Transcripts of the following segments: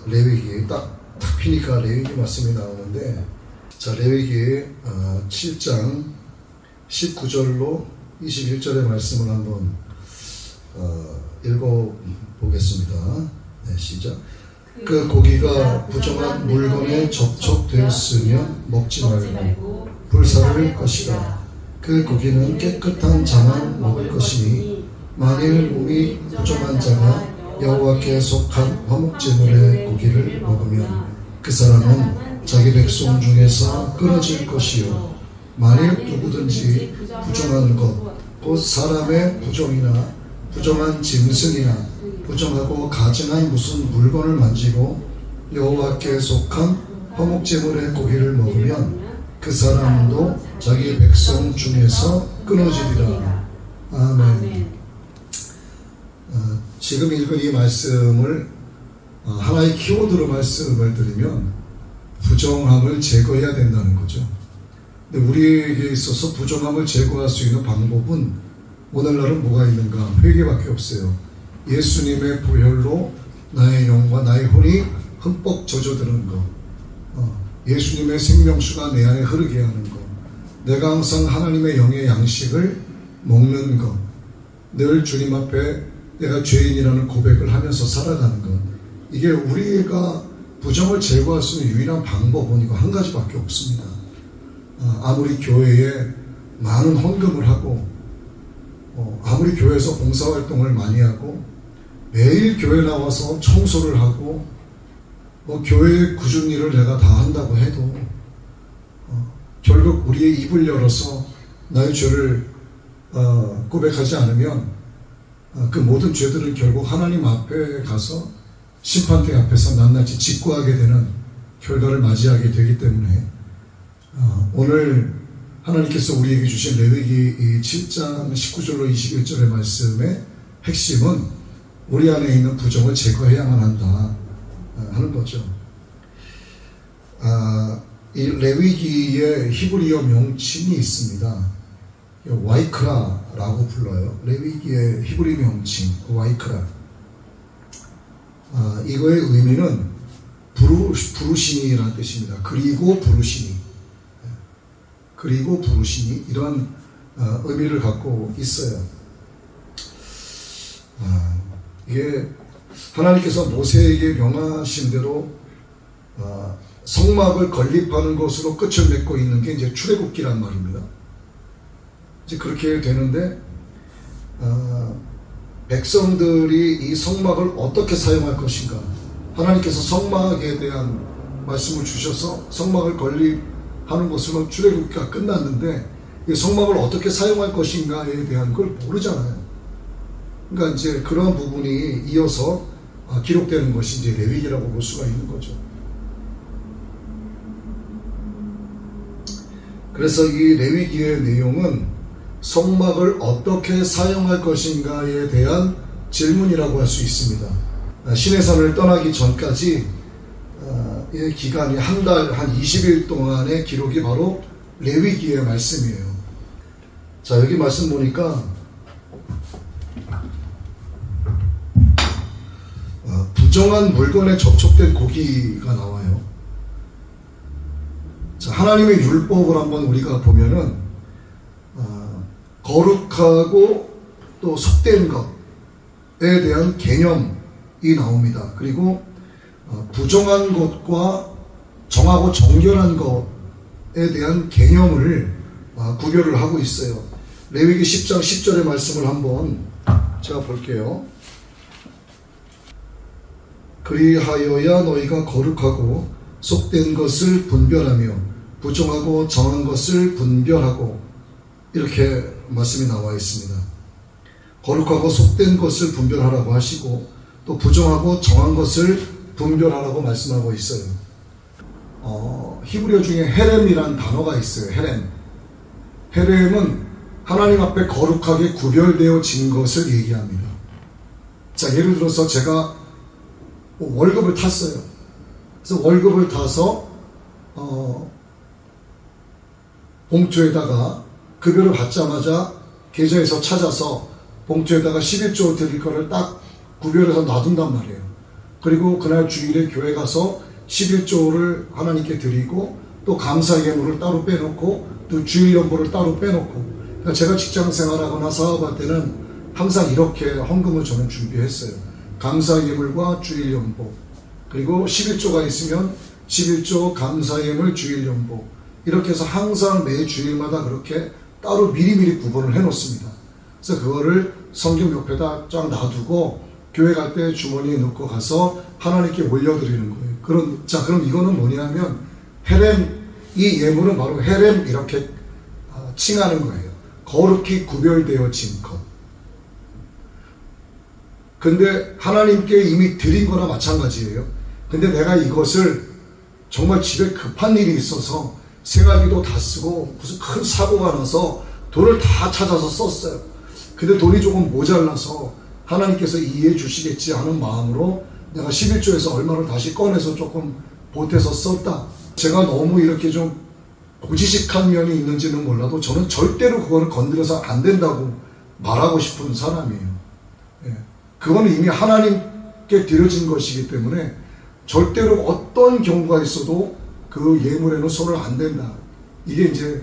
레위기 딱 피니까 레위기 말씀이 나오는데, 자, 레위기 7장 19절로 21절의 말씀을 한번 읽어보겠습니다. 네, 시작. 그 고기가 부정한 물건에 접촉되었으면 먹지 말고 불사를 것이라. 그 고기는 깨끗한 자만 먹을 것이니 만일 몸이 부정한 자가 여호와께 속한 화목제물의 고기를 먹으면 그 사람은 자기 백성 중에서 끊어질 것이요, 만일 누구든지 부정한 것, 곧 사람의 부정이나 부정한 짐승이나 부정하고 가증한 무슨 물건을 만지고 여호와께 속한 화목제물의 고기를 먹으면 그 사람도 자기 백성 중에서 끊어지리라. 아멘. 지금 읽은 이 말씀을 하나의 키워드로 말씀을 드리면 부정함을 제거해야 된다는 거죠. 근데 우리에게 있어서 부정함을 제거할 수 있는 방법은 오늘날은 뭐가 있는가? 회개밖에 없어요. 예수님의 보혈로 나의 영과 나의 혼이 흠뻑 젖어드는 것, 예수님의 생명수가 내 안에 흐르게 하는 것, 내가 항상 하나님의 영의 양식을 먹는 것, 늘 주님 앞에 내가 죄인이라는 고백을 하면서 살아가는 것, 이게 우리가 부정을 제거할 수 있는 유일한 방법은 이거 한 가지밖에 없습니다. 아무리 교회에 많은 헌금을 하고 아무리 교회에서 봉사활동을 많이 하고 매일 교회 나와서 청소를 하고 교회의 꾸준 일을 내가 다 한다고 해도 결국 우리의 입을 열어서 나의 죄를 고백하지 않으면 그 모든 죄들은 결국 하나님 앞에 가서 심판대 앞에서 낱낱이 직구하게 되는 결과를 맞이하게 되기 때문에 오늘 하나님께서 우리에게 주신 레위기 7장 19절로 21절의 말씀의 핵심은 우리 안에 있는 부정을 제거해야만 한다 하는 거죠. 이 레위기의 히브리어 명칭이 있습니다. 와이크라라고 불러요. 레위기의 히브리 명칭 와이크라. 이거의 의미는 부르시니라는 뜻입니다. 그리고 부르시니, 그리고 부르시니, 이런 의미를 갖고 있어요. 이게 하나님께서 모세에게 명하신 대로 성막을 건립하는 것으로 끝을 맺고 있는 게 이제 출애굽기란 말입니다. 이제 그렇게 되는데 백성들이 이 성막을 어떻게 사용할 것인가, 하나님께서 성막에 대한 말씀을 주셔서 성막을 건립하는 것으로 출애굽기가 끝났는데 이 성막을 어떻게 사용할 것인가에 대한 걸 모르잖아요. 그러니까 이제 그런 부분이 이어서 기록되는 것이 이제 레위기라고 볼 수가 있는 거죠. 그래서 이 레위기의 내용은 성막을 어떻게 사용할 것인가에 대한 질문이라고 할 수 있습니다. 시내산을 떠나기 전까지 이 기간이 한 달, 한 20일 동안의 기록이 바로 레위기의 말씀이에요. 자, 여기 말씀 보니까 부정한 물건에 접촉된 고기가 나와요. 자, 하나님의 율법을 한번 우리가 보면은 거룩하고 또 속된 것에 대한 개념이 나옵니다. 그리고 부정한 것과 정하고 정결한 것에 대한 개념을 구별을 하고 있어요. 레위기 10장 10절의 말씀을 한번 제가 볼게요. 그리하여야 너희가 거룩하고 속된 것을 분별하며 부정하고 정한 것을 분별하고, 이렇게 말씀이 나와 있습니다. 거룩하고 속된 것을 분별하라고 하시고 또 부정하고 정한 것을 분별하라고 말씀하고 있어요. 히브리어 중에 헤렘이라는 단어가 있어요. 헤렘은 하나님 앞에 거룩하게 구별되어진 것을 얘기합니다. 자, 예를 들어서 제가 월급을 탔어요. 그래서 월급을 타서 봉투에다가 급여를 받자마자 계좌에서 찾아서 봉투에다가 11조를 드릴 거를 딱 구별해서 놔둔단 말이에요. 그리고 그날 주일에 교회 가서 11조를 하나님께 드리고 또 감사 예물을 따로 빼놓고 또 주일 연보를 따로 빼놓고, 그러니까 제가 직장 생활하거나 사업할 때는 항상 이렇게 헌금을 저는 준비했어요. 감사 예물과 주일 연보, 그리고 11조가 있으면 11조 감사 예물 주일 연보, 이렇게 해서 항상 매 주일마다 그렇게 따로 미리미리 구분을 해 놓습니다. 그래서 그거를 성경 옆에다 쫙 놔두고 교회 갈 때 주머니에 넣고 가서 하나님께 올려드리는 거예요. 그럼 이거는 뭐냐면 헤렘, 이 예물은 바로 헤렘 이렇게 칭하는 거예요. 거룩히 구별되어진 것. 근데 하나님께 이미 드린 거나 마찬가지예요. 근데 내가 이것을 정말 집에 급한 일이 있어서 생활비도 다 쓰고 무슨 큰 사고가 나서 돈을 다 찾아서 썼어요. 근데 돈이 조금 모자라서 하나님께서 이해해 주시겠지 하는 마음으로 내가 11조에서 얼마를 다시 꺼내서 조금 보태서 썼다. 제가 너무 이렇게 좀 고지식한 면이 있는지는 몰라도 저는 절대로 그거를 건드려서 안 된다고 말하고 싶은 사람이에요. 예. 그거는 이미 하나님께 드려진 것이기 때문에 절대로 어떤 경우가 있어도 그 예물에는 손을 안 댄다. 이게 이제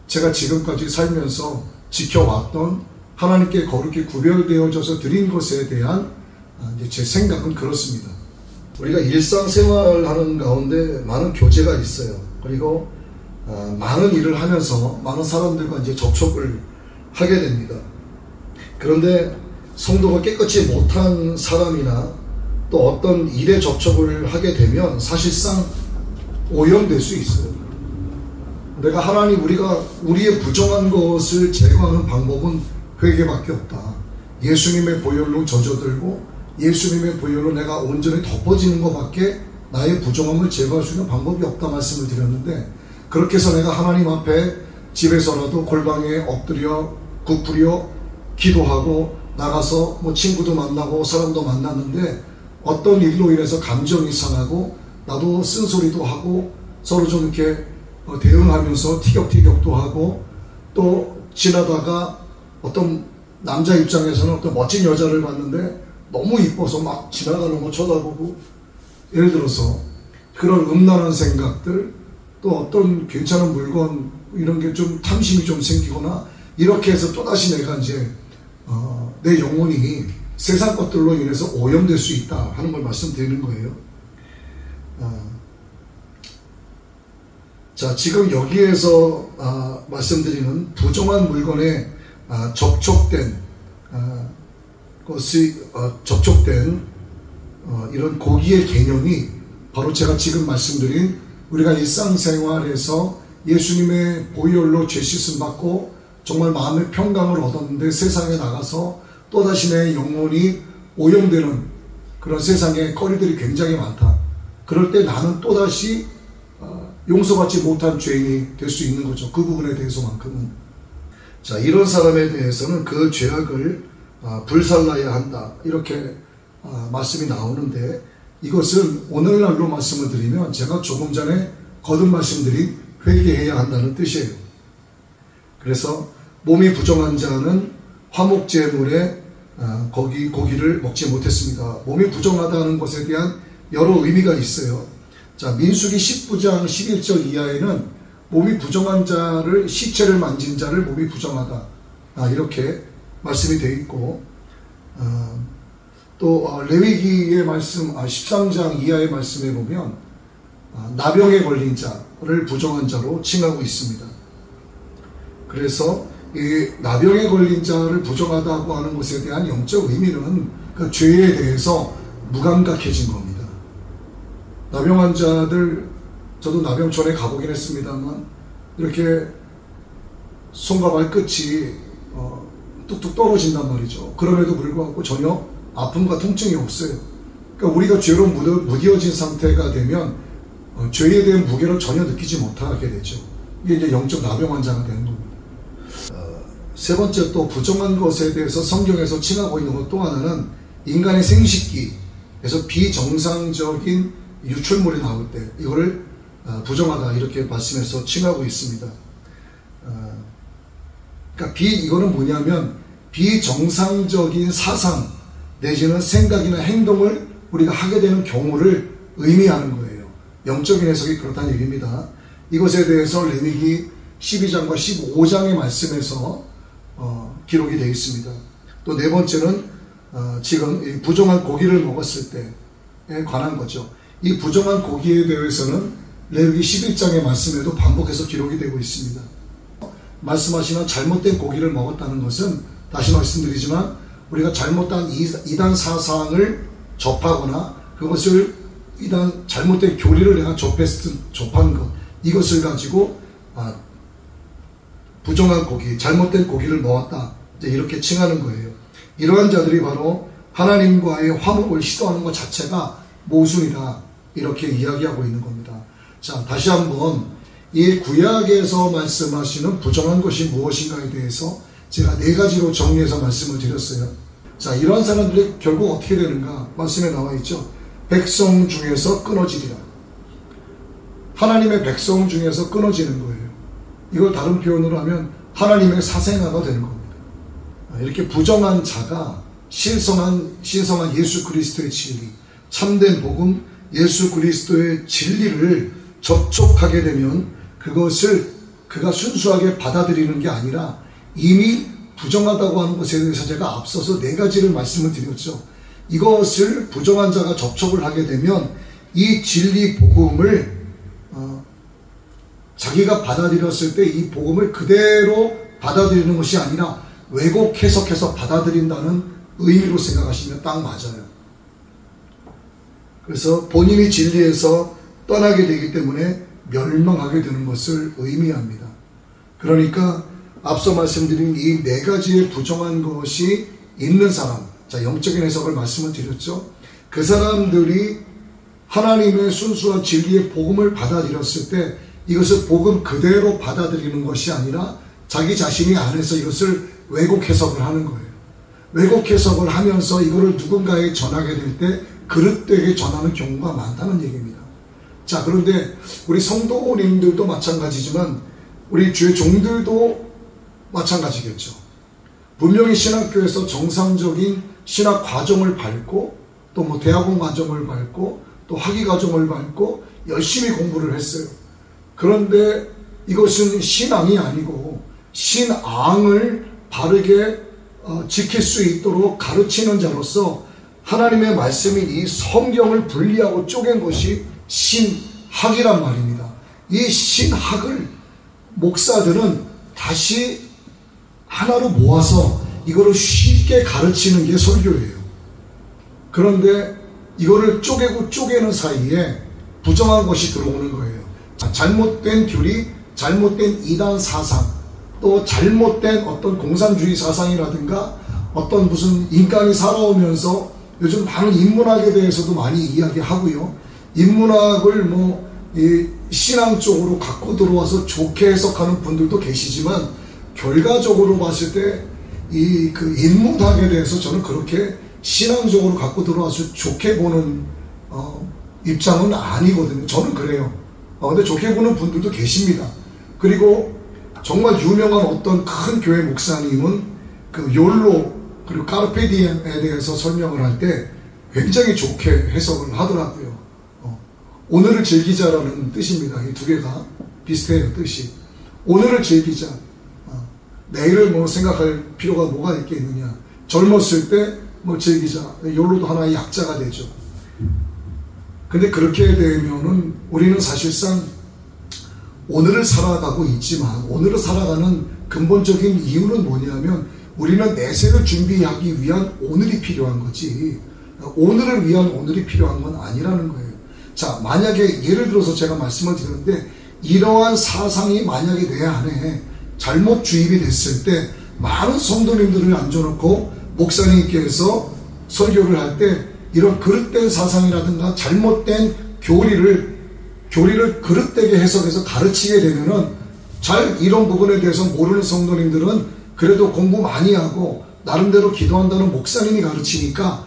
제가 지금까지 살면서 지켜왔던 하나님께 거룩히 구별되어져서 드린 것에 대한 이제 제 생각은 그렇습니다. 우리가 일상생활하는 가운데 많은 교제가 있어요. 그리고 많은 일을 하면서 많은 사람들과 이제 접촉을 하게 됩니다. 그런데 성도가 깨끗이 못한 사람이나 또 어떤 일에 접촉을 하게 되면 사실상 오염될 수 있어요. 내가 우리가 우리의 부정한 것을 제거하는 방법은 회개밖에 없다. 예수님의 보혈로 젖어들고 예수님의 보혈로 내가 온전히 덮어지는 것밖에 나의 부정함을 제거할 수 있는 방법이 없다 말씀을 드렸는데, 그렇게 해서 내가 하나님 앞에 집에서라도 골방에 엎드려 굽부려 기도하고 나가서 뭐 친구도 만나고 사람도 만났는데 어떤 일로 인해서 감정이 상하고 나도 쓴소리도 하고 서로 좀 이렇게 대응하면서 티격태격도 하고, 또 지나다가 어떤 남자 입장에서는 어떤 멋진 여자를 봤는데 너무 이뻐서 막 지나가는 거 쳐다보고, 예를 들어서 그런 음란한 생각들, 또 어떤 괜찮은 물건 이런 게 좀 탐심이 좀 생기거나, 이렇게 해서 또다시 내가 이제 내 영혼이 세상 것들로 인해서 오염될 수 있다 하는 걸 말씀드리는 거예요. 자, 지금 여기에서 말씀드리는 부정한 물건에 접촉된 이런 고기의 개념이 바로 제가 지금 말씀드린 우리가 일상생활에서 예수님의 보혈로 죄 씻음 받고 정말 마음의 평강을 얻었는데 세상에 나가서 또다시 내 영혼이 오염되는 그런 세상의 거리들이 굉장히 많다. 그럴 때 나는 또다시 용서받지 못한 죄인이 될 수 있는 거죠. 그 부분에 대해서만큼은. 자, 이런 사람에 대해서는 그 죄악을 불살라야 한다, 이렇게 말씀이 나오는데, 이것은 오늘날로 말씀을 드리면 제가 조금 전에 거듭 말씀드린 회개해야 한다는 뜻이에요. 그래서 몸이 부정한 자는 화목제물에 고기를 먹지 못했습니다. 몸이 부정하다는 것에 대한 여러 의미가 있어요. 자, 민수기 19장 11절 이하에는 몸이 부정한 자를, 시체를 만진 자를 몸이 부정하다, 이렇게 말씀이 되어 있고, 또 레위기의 말씀 13장 이하의 말씀에 보면 나병에 걸린 자를 부정한 자로 칭하고 있습니다. 그래서 이 나병에 걸린 자를 부정하다고 하는 것에 대한 영적 의미는 그 죄에 대해서 무감각해진 겁니다. 나병 환자들, 저도 나병촌에 가보긴 했습니다만 이렇게 손과 발끝이 뚝뚝 떨어진단 말이죠. 그럼에도 불구하고 전혀 아픔과 통증이 없어요. 그러니까 우리가 죄로 무뎌진 상태가 되면 죄에 대한 무게를 전혀 느끼지 못하게 되죠. 이게 이제 영적 나병 환자가 되는 겁니다. 세 번째, 또 부정한 것에 대해서 성경에서 칭하고 있는 것 또 하나는 인간의 생식기에서 비정상적인 유출물이 나올 때 이거를 부정하다, 이렇게 말씀해서 칭하고 있습니다. 그러니까 이거는 뭐냐면 비정상적인 사상 내지는 생각이나 행동을 우리가 하게 되는 경우를 의미하는 거예요. 영적인 해석이 그렇다는 얘기입니다. 이것에 대해서 레위기 12장과 15장의 말씀에서 기록이 되어 있습니다. 또 네 번째는 지금 부정한 고기를 먹었을 때에 관한 거죠. 이 부정한 고기에 대해서는 레위기 11장의 말씀에도 반복해서 기록이 되고 있습니다. 말씀하시는 잘못된 고기를 먹었다는 것은 다시 말씀드리지만 우리가 잘못된 이단 사상을 접하거나 그것을 이단 잘못된 교리를 내가 접한 것, 이것을 가지고 부정한 고기, 잘못된 고기를 먹었다, 이제 이렇게 칭하는 거예요. 이러한 자들이 바로 하나님과의 화목을 시도하는 것 자체가 모순이다, 이렇게 이야기하고 있는 겁니다. 자, 다시 한번 이 구약에서 말씀하시는 부정한 것이 무엇인가에 대해서 제가 네 가지로 정리해서 말씀을 드렸어요. 자, 이러한 사람들이 결국 어떻게 되는가? 말씀에 나와 있죠. 백성 중에서 끊어지리라. 하나님의 백성 중에서 끊어지는 거예요. 이걸 다른 표현으로 하면 하나님의 사생아가 되는 겁니다. 이렇게 부정한 자가 신성한 예수 그리스도의 진리, 참된 복음, 예수 그리스도의 진리를 접촉하게 되면 그것을 그가 순수하게 받아들이는 게 아니라 이미 부정하다고 하는 것에 대해서 제가 앞서서 네 가지를 말씀을 드렸죠. 이것을 부정한 자가 접촉을 하게 되면 이 진리 복음을 자기가 받아들였을 때 이 복음을 그대로 받아들이는 것이 아니라 왜곡 해석해서 받아들인다는 의미로 생각하시면 딱 맞아요. 그래서 본인이 진리에서 떠나게 되기 때문에 멸망하게 되는 것을 의미합니다. 그러니까 앞서 말씀드린 이 네 가지의 부정한 것이 있는 사람, 자, 영적인 해석을 말씀을 드렸죠. 그 사람들이 하나님의 순수한 진리의 복음을 받아들였을 때 이것을 복음 그대로 받아들이는 것이 아니라 자기 자신이 안에서 이것을 왜곡 해석을 하는 거예요. 왜곡 해석을 하면서 이거를 누군가에 전하게 될 때 그릇되게 전하는 경우가 많다는 얘기입니다. 자, 그런데 우리 성도님들도 마찬가지지만 우리 주의 종들도 마찬가지겠죠. 분명히 신학교에서 정상적인 신학 과정을 밟고 또 뭐 대학원 과정을 밟고 또 학위 과정을 밟고 열심히 공부를 했어요. 그런데 이것은 신앙이 아니고 신앙을 바르게 지킬 수 있도록 가르치는 자로서 하나님의 말씀인 이 성경을 분리하고 쪼갠 것이 신학이란 말입니다. 이 신학을 목사들은 다시 하나로 모아서 이거를 쉽게 가르치는 게 설교예요. 그런데 이거를 쪼개고 쪼개는 사이에 부정한 것이 들어오는 거예요. 잘못된 교리, 잘못된 이단 사상, 또 잘못된 어떤 공산주의 사상이라든가 어떤 무슨 인간이 살아오면서 요즘 많은 인문학에 대해서도 많이 이야기하고요. 인문학을 이 신앙 쪽으로 갖고 들어와서 좋게 해석하는 분들도 계시지만 결과적으로 봤을 때 그 인문학에 대해서 저는 그렇게 신앙적으로 갖고 들어와서 좋게 보는 입장은 아니거든요. 저는 그래요. 근데 좋게 보는 분들도 계십니다. 그리고 정말 유명한 어떤 큰 교회 목사님은 그 욜로 그리고 카르페디엠에 대해서 설명을 할 때 굉장히 좋게 해석을 하더라고요. 오늘을 즐기자라는 뜻입니다. 이 두 개가 비슷해요, 뜻이. 오늘을 즐기자. 내일을 생각할 필요가 뭐가 있겠느냐. 젊었을 때 즐기자. 욜로도 하나의 약자가 되죠. 근데 그렇게 되면은 우리는 사실상 오늘을 살아가고 있지만 오늘을 살아가는 근본적인 이유는 뭐냐면 우리는 내세를 준비하기 위한 오늘이 필요한 거지 오늘을 위한 오늘이 필요한 건 아니라는 거예요. 자, 만약에 예를 들어서 제가 말씀을 드렸는데 이러한 사상이 만약에 내 안에 잘못 주입이 됐을 때 많은 성도님들을 앉혀놓고 목사님께서 설교를 할 때 이런 그릇된 사상이라든가 잘못된 교리를 그릇되게 해석해서 가르치게 되면은 잘 이런 부분에 대해서 모르는 성도님들은 그래도 공부 많이 하고 나름대로 기도한다는 목사님이 가르치니까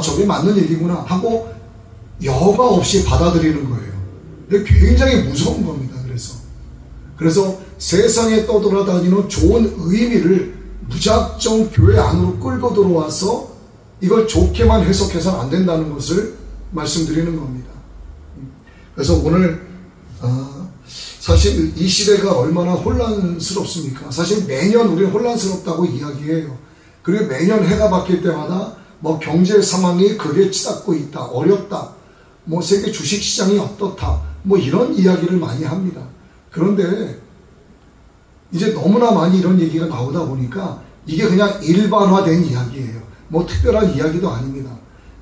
저게 맞는 얘기구나 하고 여과 없이 받아들이는 거예요. 굉장히 무서운 겁니다. 그래서 세상에 떠돌아다니는 좋은 의미를 무작정 교회 안으로 끌고 들어와서 이걸 좋게만 해석해서는 안 된다는 것을 말씀드리는 겁니다. 그래서 오늘 사실 이 시대가 얼마나 혼란스럽습니까? 사실 매년 우리 혼란스럽다고 이야기해요. 그리고 매년 해가 바뀔 때마다 뭐 경제 상황이 극에 치닫고 있다, 어렵다, 뭐 세계 주식시장이 어떻다, 뭐 이런 이야기를 많이 합니다. 그런데 이제 너무나 많이 이런 얘기가 나오다 보니까 이게 그냥 일반화된 이야기예요. 뭐 특별한 이야기도 아닙니다.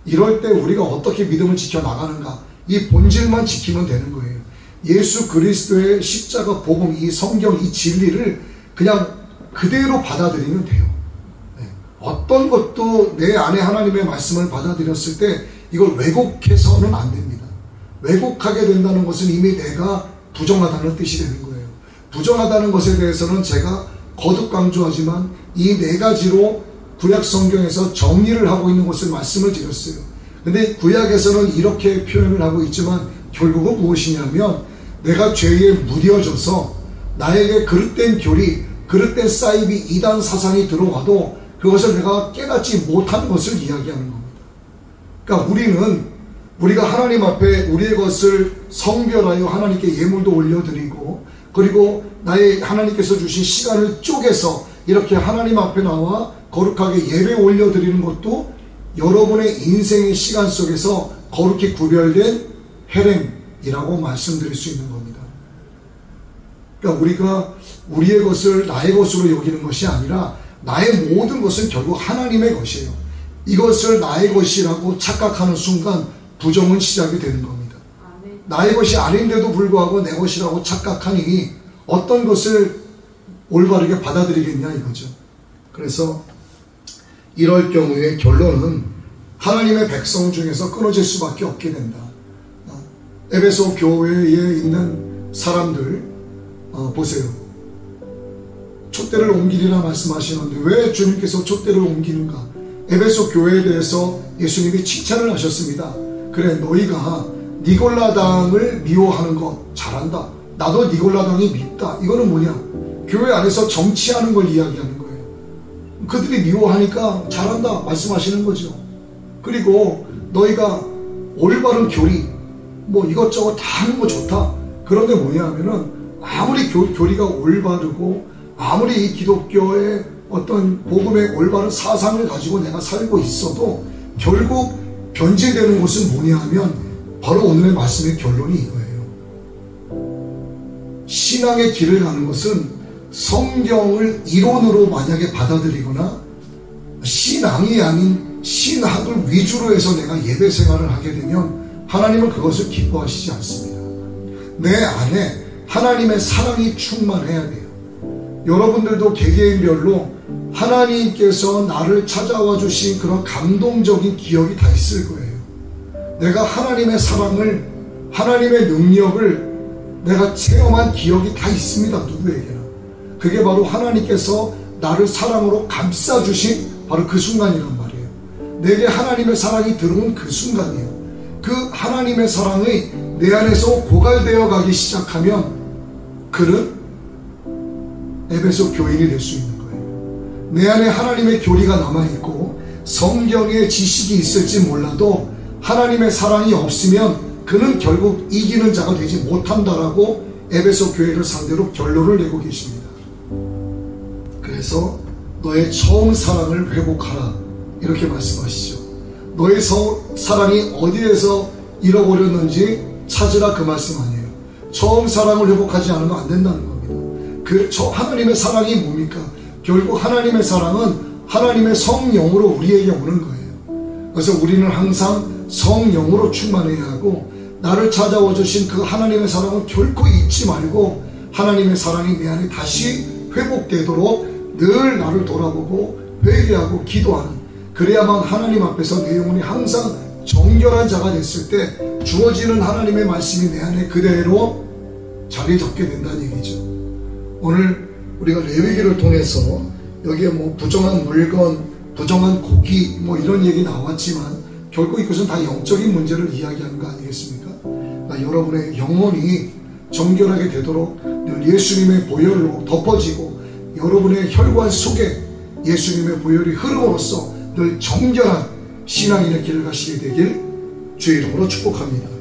이럴 때 우리가 어떻게 믿음을 지켜나가는가, 이 본질만 지키면 되는 거예요. 예수 그리스도의 십자가 복음, 이 성경, 이 진리를 그냥 그대로 받아들이면 돼요. 어떤 것도 내 안에 하나님의 말씀을 받아들였을 때 이걸 왜곡해서는 안 됩니다. 왜곡하게 된다는 것은 이미 내가 부정하다는 뜻이 되는 거예요. 부정하다는 것에 대해서는 제가 거듭 강조하지만 이 네 가지로 구약 성경에서 정리를 하고 있는 것을 말씀을 드렸어요. 근데 구약에서는 이렇게 표현을 하고 있지만 결국은 무엇이냐면 내가 죄에 무뎌져서 나에게 그릇된 교리, 그릇된 사이비 이단 사상이 들어와도 그것을 내가 깨닫지 못한 것을 이야기하는 겁니다. 그러니까 우리가 하나님 앞에 우리의 것을 성별하여 하나님께 예물도 올려드리고, 그리고 나의 하나님께서 주신 시간을 쪼개서 이렇게 하나님 앞에 나와 거룩하게 예배 올려드리는 것도 여러분의 인생의 시간 속에서 거룩히 구별된 헤렘이라고 말씀드릴 수 있는 겁니다. 그러니까 우리가 우리의 것을 나의 것으로 여기는 것이 아니라 나의 모든 것은 결국 하나님의 것이에요. 이것을 나의 것이라고 착각하는 순간 부정은 시작이 되는 겁니다. 나의 것이 아닌데도 불구하고 내 것이라고 착각하니 어떤 것을 올바르게 받아들이겠냐 이거죠. 그래서 이럴 경우에 결론은 하나님의 백성 중에서 끊어질 수밖에 없게 된다. 에베소 교회에 있는 사람들 보세요. 촛대를 옮기리라 말씀하시는데 왜 주님께서 촛대를 옮기는가? 에베소 교회에 대해서 예수님이 칭찬을 하셨습니다. 그래, 너희가 니골라당을 미워하는 것 잘한다. 나도 니골라당이 밉다. 이거는 뭐냐? 교회 안에서 정치하는 걸 이야기하는 거예요. 그들이 미워하니까 잘한다 말씀하시는 거죠. 그리고 너희가 올바른 교리 뭐 이것저것 다 하는 거 좋다. 그런데 뭐냐 하면은 아무리 교리가 올바르고 아무리 이 기독교의 어떤 복음의 올바른 사상을 가지고 내가 살고 있어도 결국 변질되는 것은 뭐냐 하면 바로 오늘의 말씀의 결론이 이거예요. 신앙의 길을 가는 것은 성경을 이론으로 만약에 받아들이거나 신앙이 아닌 신학을 위주로 해서 내가 예배 생활을 하게 되면 하나님은 그것을 기뻐하시지 않습니다. 내 안에 하나님의 사랑이 충만해야 돼요. 여러분들도 개개인별로 하나님께서 나를 찾아와 주신 그런 감동적인 기억이 다 있을 거예요. 내가 하나님의 사랑을, 하나님의 능력을 내가 체험한 기억이 다 있습니다. 누구에게나. 그게 바로 하나님께서 나를 사랑으로 감싸주신 바로 그 순간이란 말이에요. 내게 하나님의 사랑이 들어온 그 순간이에요. 그 하나님의 사랑이 내 안에서 고갈되어 가기 시작하면 그는 에베소 교인이 될 수 있는 거예요. 내 안에 하나님의 교리가 남아있고 성경의 지식이 있을지 몰라도 하나님의 사랑이 없으면 그는 결국 이기는 자가 되지 못한다라고 에베소 교회를 상대로 결론을 내고 계십니다. 그래서 너의 처음 사랑을 회복하라 이렇게 말씀하시죠. 너의 사랑이 어디에서 잃어버렸는지 찾으라 그 말씀 아니에요. 처음 사랑을 회복하지 않으면 안 된다는 겁니다. 하나님의 사랑이 뭡니까? 결국 하나님의 사랑은 하나님의 성령으로 우리에게 오는 거예요. 그래서 우리는 항상 성령으로 충만해야 하고 나를 찾아와 주신 그 하나님의 사랑을 결코 잊지 말고 하나님의 사랑이 내 안에 다시 회복되도록 늘 나를 돌아보고 회개하고 기도하는, 그래야만 하나님 앞에서 내 영혼이 항상 정결한 자가 됐을 때 주어지는 하나님의 말씀이 내 안에 그대로 자리 잡게 된다는 얘기죠. 오늘 우리가 레위기를 통해서 여기에 뭐 부정한 물건, 부정한 고기 뭐 이런 얘기 나왔지만 결국 이것은 다 영적인 문제를 이야기하는 거 아니겠습니까? 그러니까 여러분의 영혼이 정결하게 되도록 늘 예수님의 보혈로 덮어지고 여러분의 혈관 속에 예수님의 보혈이 흐름으로써 늘 정결한 신앙인의 길을 가시게 되길 주의 이름으로 축복합니다.